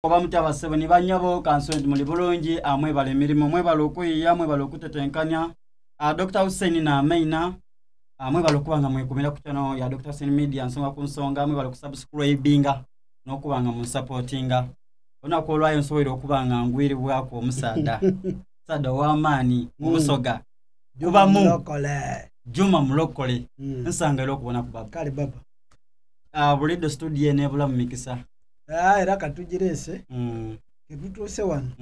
Oba mutaba sebo ni banyabo kansonti muli bulungi amwe bale mirimo mwe balokuyiya mwe balokutetenkanya Dr. Hussein na Maina amwe balokubanga mwekumira ku channel ya Dr. Hussein Media nsonga ku nsonga amwe balokusubscribinga n'okubanga mu supportinga ona ko lwayo nsoboire okubanga ngwiri bwako omusada sada w'amaani obusoga kuba mu Juma mulokole nsanga ero kubona ku baba kale baba bulido studio ne bula mikisa era katugirese ebutuse wano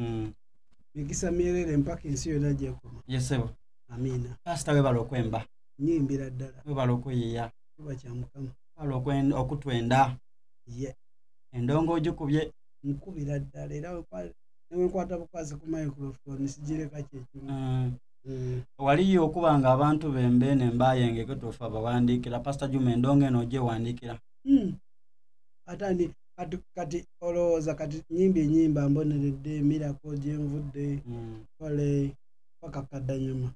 mikisa mirere mpaka ensi yonna gyekoma yesebo amina pastor we balokwemba nyimbira ddala we balokuyiya kuba kya mukama balokwenda okutwenda endongo ogikubye nkubira ddala era newenkwata bukwazi ku microphone sigireka kyekimu waliyo okubanga abantu bembe nembayenge ketofa bawandikira pastor Juma endongo eno gye wandikira atani kati olowooza kati nyimba mboneredde mirako gyenvudde kole paka kaddanyuma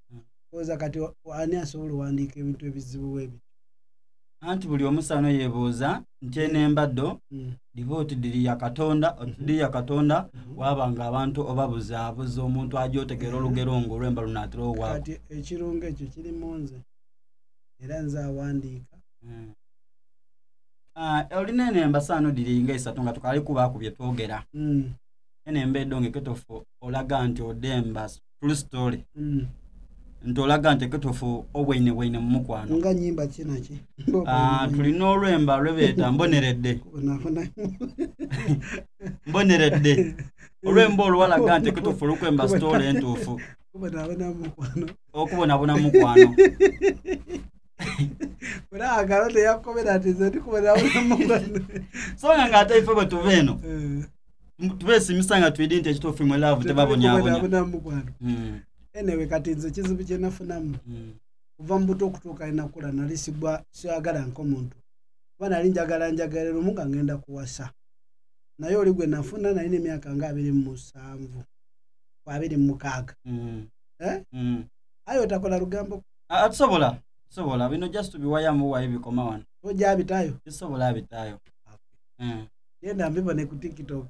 olowooza kati ani asobola owandiika ebintu ebizibu webi anti buli omusano yebuuza nti enembaddo divooti diri ya katonda wabanga abantu obabuzaabuza omuntu ajootegera olugero ng'olwemba lunaatira owaawo kati ekirungo ekyo kiri mu nze era nze awandiika olina enemba saano diri nga esatu nga tukali kubaako bye twogera enemba eddonge ketofu olaga nti odemba true story nti olaga nti ketofu obwine mu mukwano nga nyimba kinaki tulina olwemba lwebeeta mboneredde olwemba olwalaga nti ketofu olukwemba story entuufu okubonabona mukwano Ora agalote yakobera tizeti kubera mukwano songa ngate ife batuve eno tubesi misanga twidinte ekitofu mu love tebabonyabonya enewe kati nze kizibu kye nafunamu kuva mbuto okutuuka inakula nalisibwa syagala nkomuntu bana linjagala njagalero munga ngenda kuwasa naye oli gwe nafuna naye emyaka nga 27 kwa 26 ayo takola lugambo sobola bino just to be why am why bikoma wana oja bitayo sobola bitayo yenda mbibone ku TikTok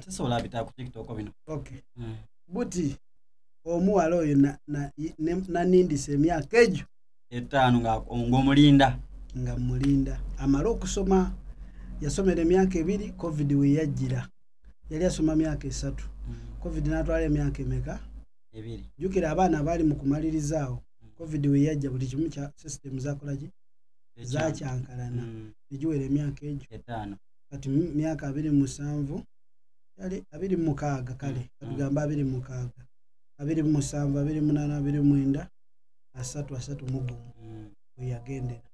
sobola bitayo ku TikTok bino okay buti omuwala oyo na nindise emyaka ejo 5 nga mulinda amala okusoma yasomera emyaka 2 covid we yajjira yali asoma myaka 3 covid natwala emyaka emeka 2 jukira abaana bali mu kumalirizaao covid we yajja buli kimu kya system zakolaje zakyankalana ejuwere emyaka ejo 5 kati myaka 27 yali 26 kale katugamba 26 27 28 29 asatu mugumu oyagendera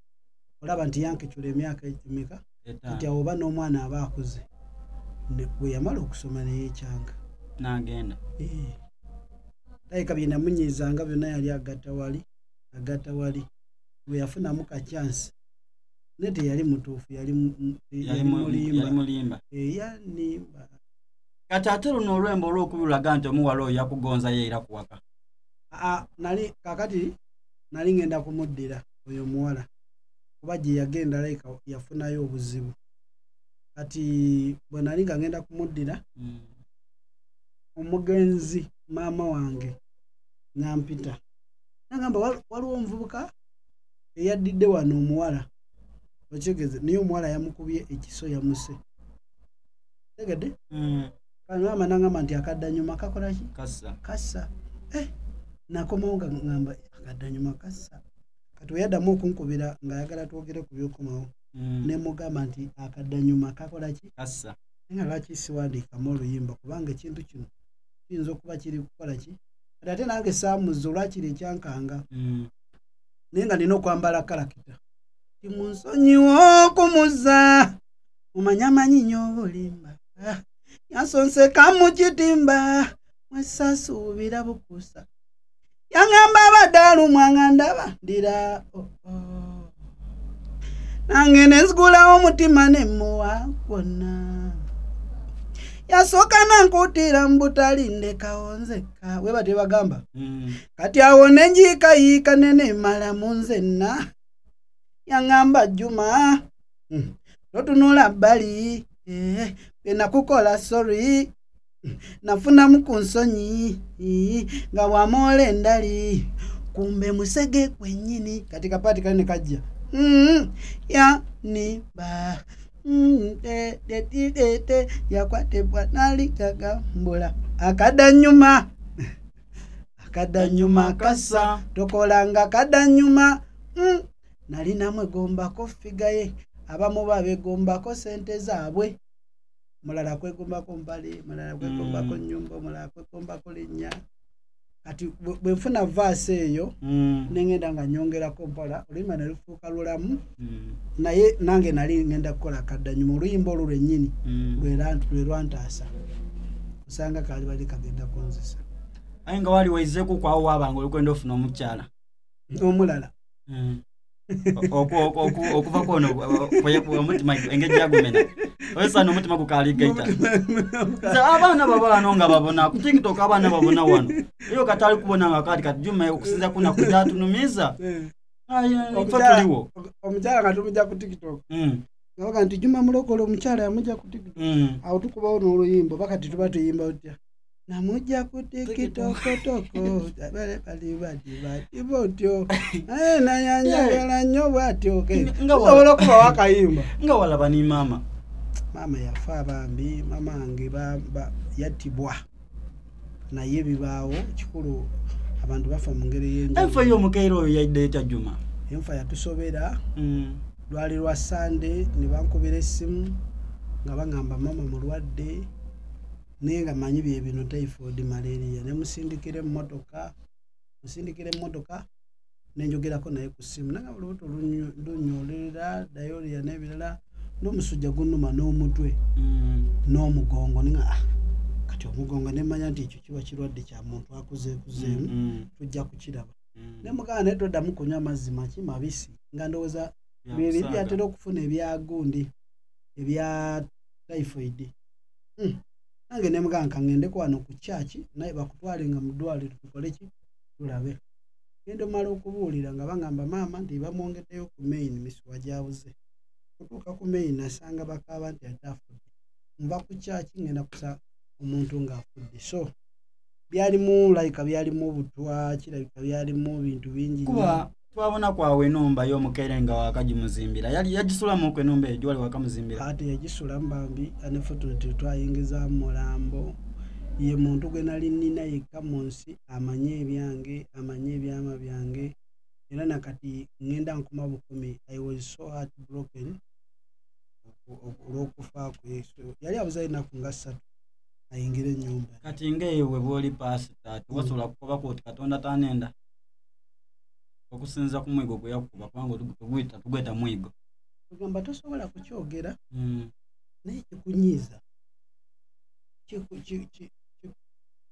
olaba nti yanke chule emyaka emeka nti awoba n'omwana abakuze bwe yamala okusoma naye kyanga n'agenda taika byina munyizanga byonna yali agatta wali bwe yafunamu ka chance nete yali mutuufu yali mulimba yanimba kati ate luno olwembo olw'okubulaga nti omuwala oyo yakugonza yeera kuwaka nali kakati nali ngenda kumuddira oyo muwala kuba gye yagenda like yafunayo obuzibu kati bwe nali nga ngenda kumuddira omugenzi maama wange nampita nagamba waliwo omuvubuka eyaddidde wano omuwala okigeze niyo omuwala yamukubye ekiso yamuse tegedde kanama nangamba nti akaddanyuma kakolaki kassa nakomawo nga ngamba akaddanyuma kassa kati weyaddamu okunkubira ng'ayagala twogere ku byokomawo ne mugamba nti akaddanyuma kakolaki kassa nga lwaki siwandiikamu oluyimba kubanga ekintu kino kiyinza okuba kiri kukola ki kati ate nange saamuzza olwakiri ekyankanga naye nga nina okwambala kalakita timunsonyiwo okumuzza mumanyamanyi nnyo obulimba yansonseka mu kitimba mwesasuubira bukusa yangamba abadaalumwanga ndaba ndira nange nenzigulawo omutima nemmuwa gwonna yasooka nankutira mu butali ndekawo nzekka we bate bagamba kati awo nenjiikayiika nenemala mu nzenna yangamba Juma totunula bbali Benakukola sorry. Nafuna mukunsonyi nga wamole ndali kumbe musege kwenyini katika pati kale kajja ya ni ba de yakwate bwanali kagambula akadanyuma kasa tokolanga kadanyuma nali namwe gombako figaye abamu babegombako sente zaabwe mulala kwegombako mbali mulala kwegombako nyumba mulala kwegombako linnya kati bwefuna verse eyo nengenda nga nyongerako mpola oluyimba nalifuuka lulamu naye nange nali ngenda kukola kadanyuma oluyimba olwo lwennyini lwerwantaasa usanga kali bali kagenda kunzisa aye nga wali waizeeko kwawo wabanga olikwenda ofuna omukyala omulala okuva kono omutima engeri agumena oyesana omutima gukaligaita abaana babano nga babona ku TikTok abaana babona wano iyo katali kubona nga kati Juma okusinza kuna kujatunumiza tuliwo omukyala nga tumujja ku TikTok ngabaga nti Juma mulokole omukyala yamujja ku TikTok awo tukubawo n'oluyimbo bakati tuba tuyimba otya namujja ku TikTok toko bali botyo nayanja nnyo bwatyo osobola okuba wakayimba nga walaba ni mama yafa bambi mama wange yattibwa naye bibaawo kikulu abantu bafa mu ngeri y'enjawulo enfa y'omukeire oyo yadde etya Juma enfa yatusobera lwali lwa Sunday ne bankubira essimu nga bagamba mama mulwadde naye nga manyi bye bino typhoid malaria ne musindikire emmotoka nenjogerako naye ku ssimu nanga olubuto lunyolera diarrhea n'ebirala n'omusujja gunnuma n'omutwe n'omugongo ninga kati omugongo nemanya nti ekyo kiba kirwadde kya muntu akuzeekuzeemu tujja kukiraba ne mugana naye toddamu kunywa amazzi mabisi nga ndowooza bye byatera okufuna ebyagundi ebya typhoid nange ne mugana kangende wano ku kyaki naye bakutwale nga mu ddwaliro tukole ki tulabe genda omala okubuulira nga bangamba maama nti bamwongeddeyo ku main misiwa gyabuze kutuuka ku main nasanga bakaaba nti ate afudde nva ku kyaki ngenda kusa omuntu ng'afudde so byalimu layika byalimu obutwa kirabika byalimu bintu bingi kuba twabona kwawe enumba y'omukeire nga wakagimuzimbira yagisulamu ku enumba ejo wali wakamuzimbira ate yagisulamu bambi unfortunately twayingizaamu mulambo ye muntu gwe nali nnina yekka mu nsi amanye ebyange amanye ebyama byange era nakati ngenda nkuma bukumi I was so heartbroken olw'okufa kwe yali abuzayo ennaku nga 3 ayingira ennyumba kati ngaewe bw'oli pasita tewasobola kukobako oti Katonda tanenda okusinza ku mwigo gwe yakuba kubanga tugweta mwigo tugamba tosobola kukyogera naye kikunyiiza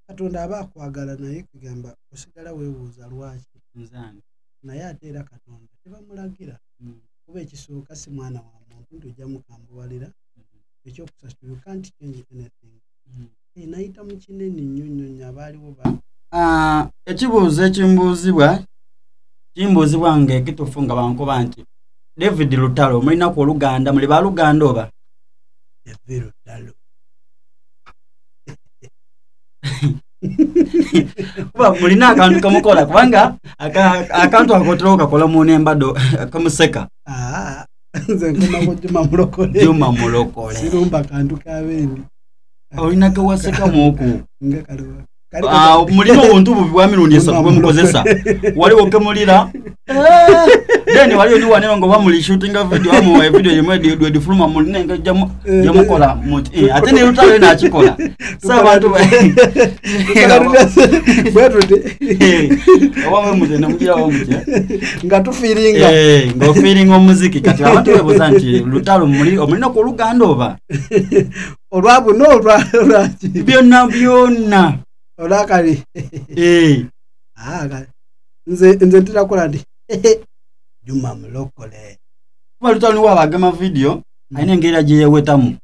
Katonda aba akwagala naye kugamba osigala weebuuza lwaki nzange naye ate era Katonda tebamulagira kuba ekisooka si mwana wa muntu nti ojja mukambuwalira ekyokusasula you can't change anything nayita mu kinene nnyo abaaliwo ekibuuzo kimbuuzibwa ng'ekituufu nga bankuba nti David Lutalo mulinaku Oluganda muli ba Luganda oba David Lutalo kuba mulina akantu kamukola kubanga akantu akotera okakola mu nembado kamuseka nze nkoma ku Juma mulokole sirumba kantu kabendi olina kawaseka muku nga kaliwa mulina obuntu bubi bwa mirundi esatu bwe mukozesa waliwo kemulira then waliwo niwanero nga bamuli shootinga video amu video yemwe difuluma mulina nga jamukola muti ate ne Lutalo nakikola sa abantu wamwe mutende mujira wamutya nga tufiringa nga feeling omuziki kati abantu bebuza nti Lutalo mulina ku Luganda oba olwabu no olwaki byonna olakali nze ntirakola ndi Juma mulokole kuba Lutalo niwo abagema video ayina engeri gye yewetamu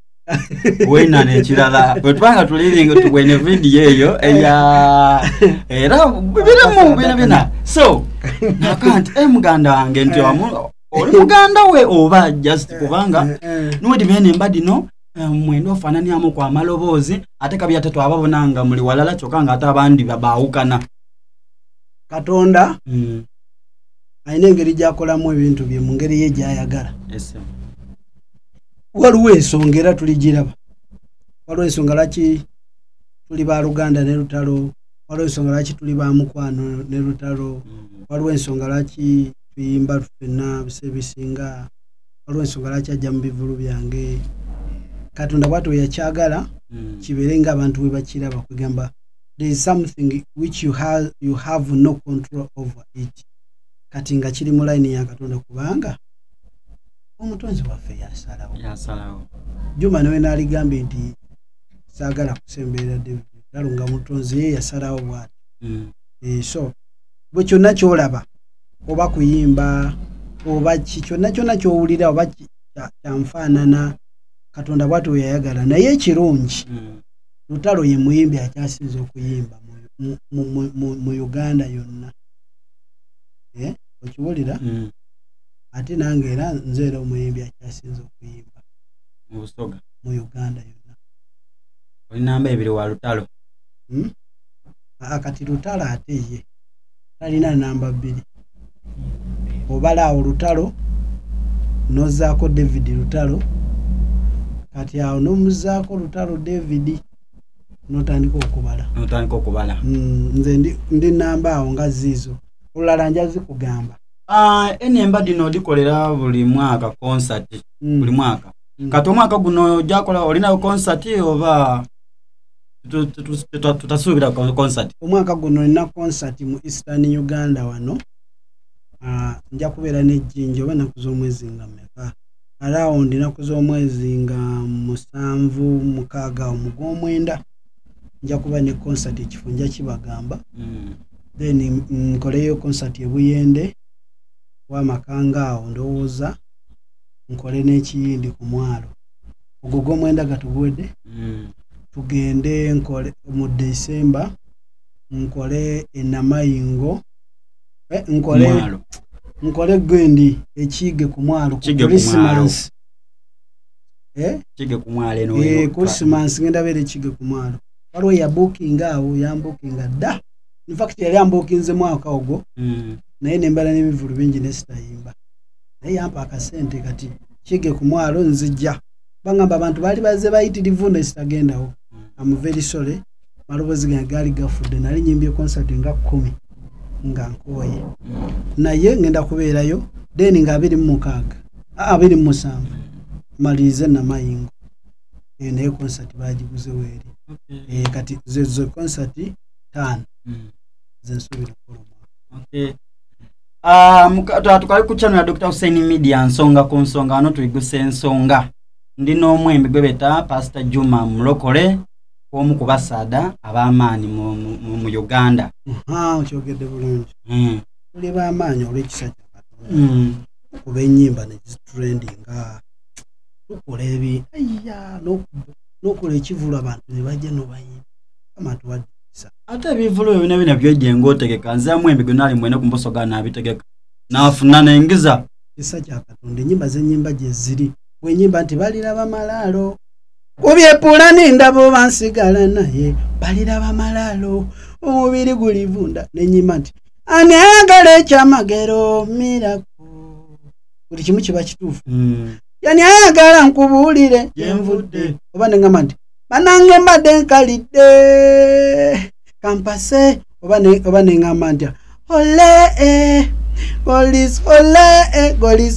wena nekirala bwetubanga tuliringa tubwene video eyo era bina so nakanti muganda wange nti oli muganda we oba just kubanga niwe dibene mbadi no mwendo ofananyamu kwa maloboozi ate kabya tatu ababonanga muli walala kyokka nga ate abandi baawukana. Katonda alina engeri gy'akolamu ebintu bye mu ngeri ye gy'ayagala. Waliwo ensonga era tuligiraba. Waliwo ensonga lwaki tuli ba Luganda ne lutalo, waliwo ensonga lwaki tuli ba mukwano ne lutalo, waliwo ensonga lwaki tuyimba ffenna bise bisinga, waliwo ensonga lwaki ajja mu bivulu byange. Katonda bw'atyo yakyagala kibeere ng'abantu bwe bakiraba kugamba there is something which you have no control over it. Kati nga kiri mu line ya Katonda kubanga omutonzi waffe yasalawo. Juma nawe n'aligambye nti saagala kusemberera David talunga mutonzi ye yasalawo bw'ati. So bwe kyonna ky'olaba oba kuyimba oba kyonna ky'owulira oba kyanfaanana Katonda bw'atyo yayagala naye ekirungi Lutalo ye muyimbi akyasinze okuyimba mu Uganda yonna. Okiwulira? Ate nange era nze era omuyimbi akyasinze okuyimba mu Busoga mu Uganda yonna. Oli namba ebiri wa Lutalo? Kati Lutalo ate ye talina namba 2. Obalaawo Lutalo nozaako David Lutalo kati awo nomuzaako Lutalo David notandika okubala. Nze ndi namba awo nga ziizo olulala nja zikugamba. Enemba dino likolera buli mwaka concert buli mwaka. Kati omwaka guno jakola olina concert oba tutasuubira concert? Omwaka guno nina concert mu Eastern Uganda wano. Nja kubeera n'ejjinja oba ennaku z'omwezi nga mmeka. Around ennaku z'omwezi nga 7, 6 Ogw'omwenda nja kuba ne concert ekifo nja kibagamba. Then nkoleyo concert e Buyende w'amakanga awo ndowooza nkole n'ekiyindi ku mwalo. Ogwo Ogw'omwenda gatubuwedde. Tugende nkole mu December nkole e Namayingo. Nkole gwendi ekige ku mwalo ku Christmas. Kige ku mwalo eno. Christmas ngenda beere ekige ku mwalo. Waliwo ya booking awo yambookinga dda. In fact yali yambookinze mwaka ogwo. Naye nembala n'ebivulu bingi nesitayimba. Naye yampa akasente kati kige ku mwalo nzijja. Bangamba abantu baali bazze bayitirivu nesitagendawo. I'm very sorry. Maloboozi gange gaali gafudde nali nyimbye concert nga 10 nga nkooye. Naye ngenda kubeerayo then nga 26 27 malirize Namayingo. Naye concert bagiguze weeri. Kati zo concert 5 zensuubira kukoloma. Tukali ku channel ya Dr. Hussein Media nsonga ku nsonga ano tuyiguse ensonga. Ndino omwembe gwebeta Pastor Juma Mulokole omu ku basaada ab'amaanyi mu Uganda. Okyogedde bulungi. Tuli b'amaanyi olw'ekisa kya Katonda. Kuba ennyimba ne zitrendinga. Tukola ebi n'okola ekivulu abantu ne bajja n'obayimba. Kama tuwaddisa. Ate ebivulu ebyo bino byejjenga otegeka nze mwembe gwe nali mwene ku Mbosoga n'abitegeka. N'afuna n'engiza. Kisa kya Katonda ennyimba z'ennyimba gye ziri. Bwenyimba nti baliraba malaalo. Kubyepula n'endabo bansigala naye baliraba malaalo. Omubiri gulivunda n'ennyimba nti ani ayagala ekyamagero miracle. Buli kimu kiba kituufu. Yani ayagala nkubuulire yenvudde. Oba nengamba nti banange mbadde nkalidde kampase oba nengamba nti ole golis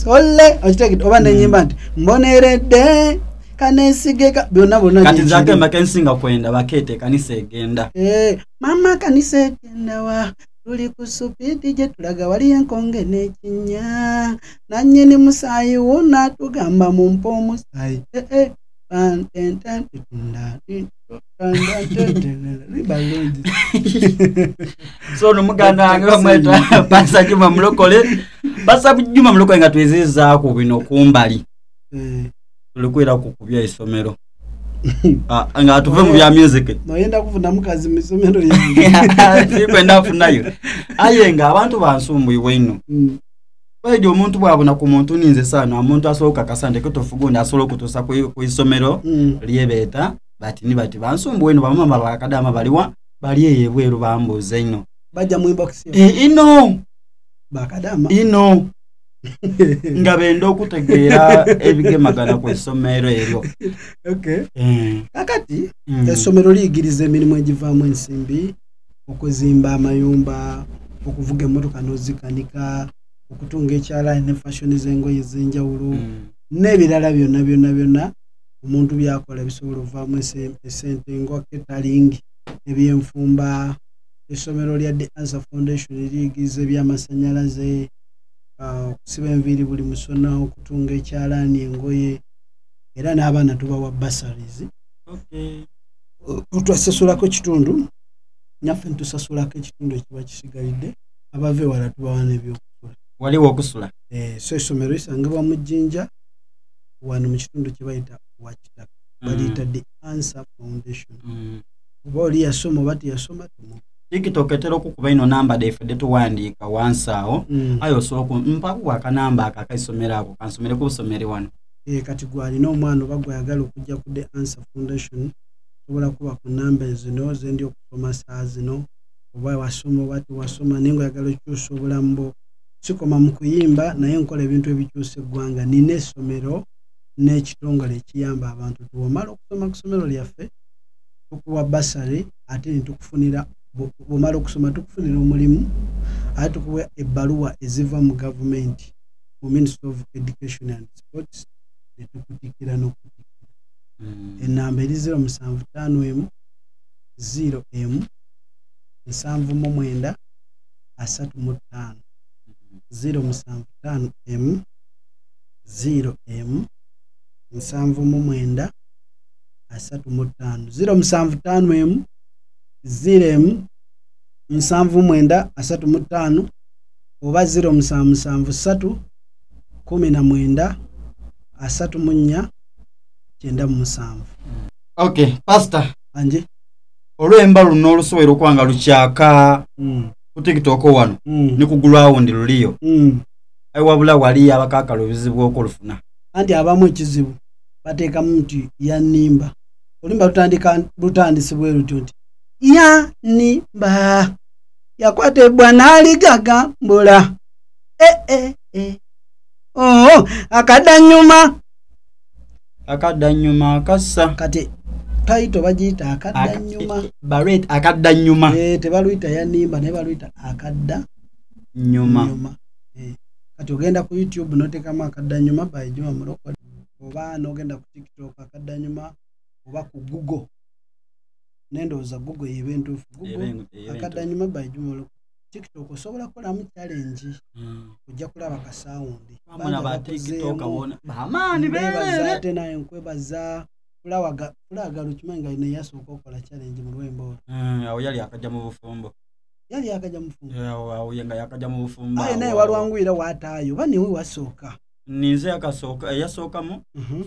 ole okitegedde oba nenyimba nti mboneredde kanesigeka byonna bonna kati zake makensinga kwenda bakete kanisa egenda mama kanisa egenda wa tuli ku supiti gye tulaga wali enkonge n'ekinya nannyini musaayi wonna tugamba mumpa omusaayi so no muganda wange bamweta Pastor Juma Mulokole. Pastor Juma Mulokole nga twezizaako bino kumbali tulikwera kukubya isomero nga tuve mu bya music noyenda kufuna mukazi mu isomero yange sikwenda kufunayo aye nga abantu bansumbuyiwe ino Baijo omuntu bwabona ku muntu ninze sana omuntu asooka kasande kutofugonda asolo kutosa ku isomero lyebeta bati bansumbuwe no bamama bakadama baliwa bali eyebweru bambuze ino bajja mu inbox ino bakadama ino ngabendo okutegeera ebigemagana ku isomero eryo. Okay. Kakati esomero liyigiriza emirimu egivaamu ensimbi, okuzimba amayumba, okuvuga emmotoka n'ozikanika, okutunga ekyalaani ne fashion z'engoye ez'enjawulo n'ebirala byonna omuntu byakola bisobola ovaamu esente nga catering, ebyenfumba. Essomero lya The Answer Foundation liyigiriza ebyamasannyalaze, okusiba enviiri buli musona, okutunga ekyalaani, engoye, era n'abaana tubawa bursaries. Twasasulako ekitundu nyaffe ntusasulako ekitundu ekiba kisigalidde, abava ewala tubawa n'ebyokusula. Waliwo okusula? So essomero lisangibwa mu Jjinja wano mu kitundu kye bayita Wakitaka, baliyita The Answer Foundation. Oba oli yasoma oba teyasoma tumu TikTok etera okukuba ino namba defedde tuwandiika wansi awo ayo sooku mpaku akanamba akakaisomero ako kansomere ku busomere wano. Kati gwalina omwana oba gwayagala okujja ku The Answer Foundation sobola kuba ku namba zino zendi okusoma saa zino, oba wasoma oba tewasoma naye ng'oyagala okyusa obulamu bwo. Sikoma mu kuyimba naye nkola ebintu ebikyusa eggwanga. Nina essomero n'ekitongole ekiyamba abantu. Bw'omala okusoma ku ssomero lyaffe tukuwa basale ate ne tukufunira, bw'omala okusoma tukufunira omulimu ate tukuwa ebbaluwa eziva mu gavumenti mu Ministry of Education and Sports ne tukutikira n'okutikira. Ennamba eri 075 0M 79 35 075 M 0M 79 35 075 M 0M 79 35 oba 077 19 34 97. Okay, Pastor. Anje. Olwemba luno olusobera okwanga lukyaka ku TikTok wano ne ku ground luliyo. Ai wabula wali abakakalo bizibu okulufuna. Anti abamu ekizibu bateekamu nti yanimba. Olimba lutandisibwe lutyo nti yanimba yakwatebwa n'aligaga mbula. Akadanyuma akassa. Kati taito bagiyita akaddanyuma. Barret akaddanyuma. Tebaluyita yanimba naye baluyita akadda nyuma. Kati ogenda ku YouTube n'oteekamu akaddanyuma by Juma Mulokole, oba n'ogenda ku TikTok akaddanyuma, oba ku Google n'endowooza Google yeba entuufu. Google akaddanyuma by Juma Mulokole. TikTok osobola kukolamu challenge ojja kulaba kasawundi. Bamana ba TikTok abona bamaani bebaza ate naye nkwebaza fulaga lukimenga ine yasooka okola challenge mu lwembo. Awo yali akajja mu bufumbo. Yali akaja mu bufumbo. Awo yenga yakajja mu bufumbo. Aye naye walwangwira wataayo bani we wasooka. Ninze akasooka yasooka mu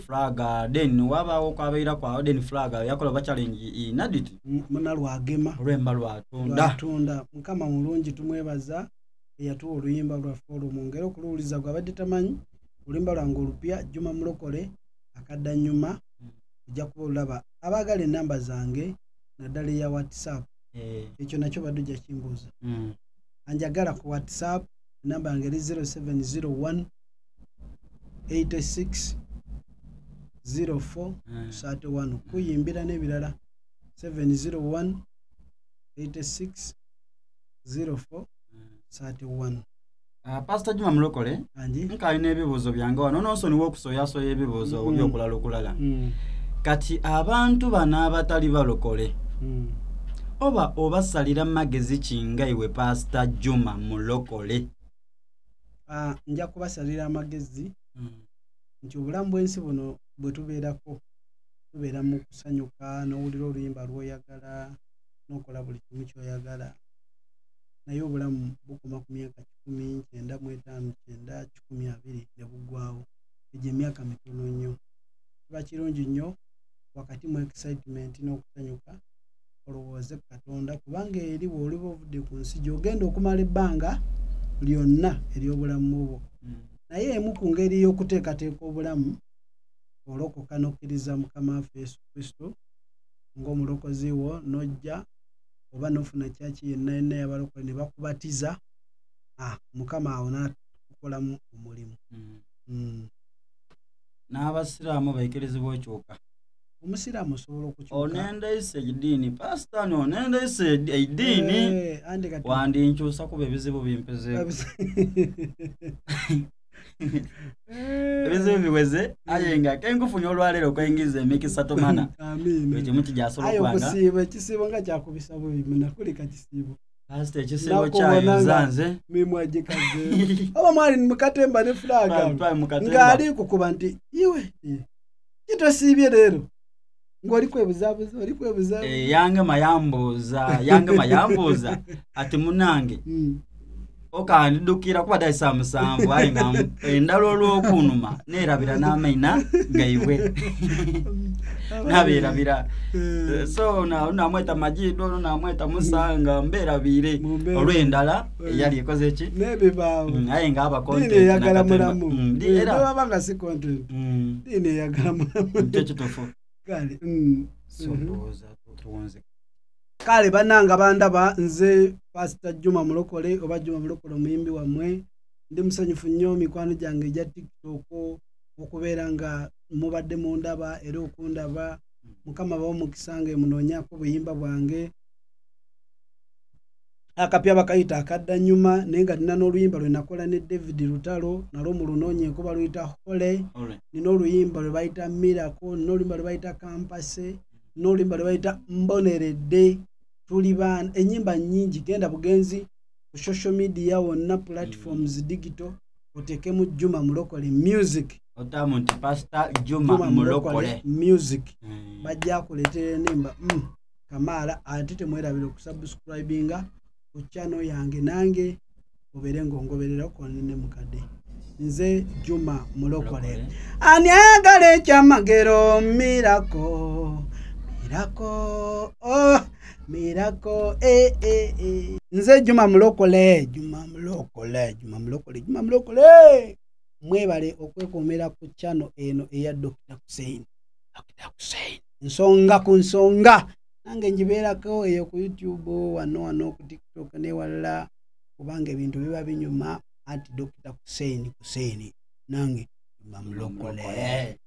flaga then wabaawo kwabeera kwa then flaga yakola ba challenge inaditi muna lwagema lwemba lwatunda mukama mulungi tumwebaza eyatuwa oluyimba lwa forum ngero okuluwuliza gwabadde tamanyi oluyimba lwange olupya Juma Mulokole akaddanyuma ojja kuba olaba abaagala ennamba zange naddala eya WhatsApp ekyo nakyo badde ojja kimbuuza anjagala ku WhatsApp namba yange eri 0701 86 04 31 kuyimbira n'ebirala 701 86 04 31. Pastor Juma Mulokole nka n'ebibuuzo byange wano n'onsoni w'okusoyasoya ebibuuzo by'okulala kati abantu bana abatali balokole oba obasalira magezi kinga iwe Pastor Juma Mulokole? Nja kubasalira amagezi nti obulamu bw'ensi buno bwe tubeerako tubeera mu kusanyuka n'owulira oluyimba lw'oyagala n'okola buli kimu ky'oyagala naye obulamu bukoma ku myaka 10, 9, 5, 9, 10, 20 ne buggwawo. Egyo emyaka mitono nnyo. Kiba kirungi nnyo wakati mu excitement n'okusanyuka olowooze Katonda kubanga eri bw'oliba ovudde ku nsi gy'ogenda okumala ebbanga lyonna ery'obulamu bwo naye emu ku ngeri y'okuteekateeka obulamu olokoka n'okkiriza mukama waffe Yesu Kristo ng'omulokozi wo n'ojja oba n'ofuna kyaki yenna yenna y'abalokole ne bakubatiza mukama awo n'akukolamu omulimu. N'abasiraamu bayikirizibwa okyuka. Omusiraamu osobola okukyuka. Onendeise eddiini pastor no onendeise eddiini wandinkyusa kuba ebizibu bimpezeeko. Ebizibu biweze aye nga kenkufunye olwaleero okwingiza emikisa tomana. Amiina. Ekimu kijasobola kwanga. Ayo kusiiba ekisiibo nga kyakubisa bubi nakulika kisiibo. Pastor ekisiibo kyayo zanze. Mimwa jikaze. Oba mwali mukatemba ne flaga. Ngali kukuba nti iwe. Kitosiibye leero. Ngoli kwebuzabuza oli kwebuza. Yange mayambuza ati munange. Okandidukira kuba dai samusanvu ayi nga endalo olw'okunuma neerabira n'amaina gaibwe nabeerabira so namweta Majido namweta Musanga mbeerabire olw'endala eyali ekoze eki n'ebibaawo aye nga aba content dini eyagala mulamu era baba si content dini eyagala mulamu tekitufu kale so tuwonze kale bananga bandaba nze Pastor Juma Mulokole oba Juma Mulokole omuyimbi wammwe ndi musanyufu nnyo mikwano gyange egya TikTok okubeera nga mubadde mundaba era okundaba mukama bawo mukisange munoonyaako obuyimba bwange akapya bakayita akadda nyuma naye nga nina n'oluyimba lwe nakola ne David Lutalo nalwo mu lunoonyeeko baluyita Hole nina oluyimba lwe bayita Miracle nina oluyimba lwe bayita Kampase nina oluyimba lwe bayita Mboneredde tuli bana enyimba nyingi genda bugenzi ku social media wonna platforms digital otekemu Juma Mulokole music otamuntu Pastor Juma Mulokole music bajja kuleetera enimba Kamala ate temwerabira okusubscribinga ku channel yange nange obeere ng'ongoberera ko ne mukadde nze Juma Mulokole ani agale ekyamagero Miracle nze Juma Mulokole mwebale okwekuumira ku channel eno eya Dr. Hussein nsonga ku nsonga nange njibeerako eyo ku YouTube wano ku TikTok ne walala kubanga ebintu biba binyuma anti Dr. Hussein nange Juma Mulokole